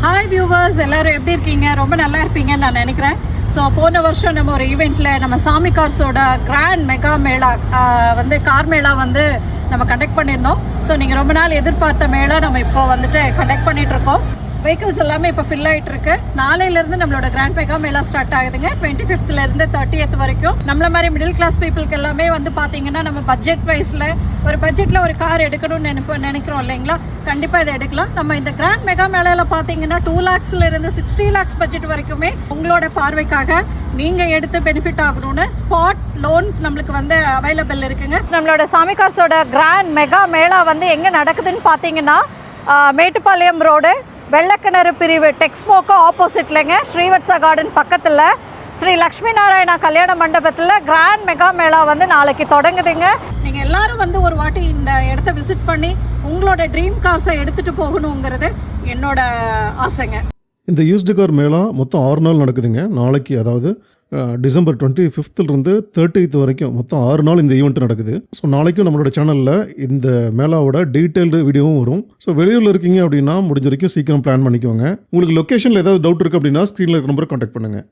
Hi viewers, எல்லாரும் எப்படி இருக்கீங்க? ரொம்ப நல்லா இருப்பீங்கன்னு நான் நினைக்கிறேன். ஸோ போன வருஷம் நம்ம ஒரு ஈவெண்ட்டில் நம்ம சாமி கார்ஸோட கிராண்ட் மெகா மேளா வந்து கார் மேளா வந்து நம்ம கண்டக்ட் பண்ணியிருந்தோம். ஸோ நீங்கள் ரொம்ப நாள் எதிர்பார்த்த மேளா நம்ம இப்போ வந்துட்டு கண்டக்ட் பண்ணிகிட்ருக்கோம். வெஹிக்கிள்ஸ் எல்லாமே இப்போ ஃபில் ஆகிட்டு இருக்கு. நாளையிலேருந்து நம்மளோட கிராண்ட் மெகா மேளா ஸ்டார்ட் ஆகுதுங்க. 25th to 30th வரைக்கும். நம்மள மாதிரி மிடில் கிளாஸ் பீப்புளுக்கு எல்லாமே வந்து பார்த்தீங்கன்னா நம்ம பட்ஜெட்டில் ஒரு கார் எடுக்கணும்னு நினைக்கிறோம் இல்லைங்களா? கண்டிப்பாக இதை எடுக்கலாம். நம்ம இந்த கிராண்ட் மெகா மேளாவில் பார்த்தீங்கன்னா 2 lakhsலேருந்து 60 lakhs பட்ஜெட் வரைக்குமே உங்களோட பார்வைக்காக நீங்கள் எடுத்து பெனிஃபிட் ஆகணும்னு ஸ்பாட் லோன் நம்மளுக்கு வந்து அவைலபிள் இருக்குங்க. நம்மளோட சாமி கார்ஸோட கிராண்ட் மெகா மேளா வந்து எங்கே நடக்குதுன்னு பார்த்தீங்கன்னா மேட்டுப்பாளையம் ரோடு வெள்ளக்கிணறு பிரிவு டெக்ஸ்மோக்கு ஆப்போசிட்லங்க, ஸ்ரீவத்சா கார்டன் பக்கத்தில் ஸ்ரீ லக்ஷ்மி நாராயணா கல்யாண மண்டபத்தில் கிராண்ட் மெகா மேளா வந்து நாளைக்கு தொடங்குதுங்க. நீங்கள் எல்லாரும் வந்து ஒரு வாட்டி இந்த இடத்த விசிட் பண்ணி உங்களோட ட்ரீம் கார்ஸை எடுத்துகிட்டு போகணுங்கிறது என்னோட ஆசைங்க. இந்த யூஸ்டு கார் மேளா மொத்தம் 6 நாள் நடக்குதுங்க. நாளைக்கு அதாவது டிசம்பர் 25th 30th வரைக்கும் மொத்தம் 6 நாள் இந்த ஈவெண்ட் நடக்குது. ஸோ நாளைக்கும் நம்மளோட சேனலில் இந்த மேளாவோட டீட்டெயில்டு வீடியோவும் வரும். ஸோ வெளியூரில் இருக்கீங்க அப்படின்னா முடிஞ்ச வரைக்கும் சீக்கிரம் பிளான் பண்ணிக்கோங்க. உங்களுக்கு லொக்கேஷனில் ஏதாவது டவுட் இருக்குது அப்படின்னா ஸ்க்ரீனில் இருக்க நம்பரை கான்டாக்ட் பண்ணுங்கள்.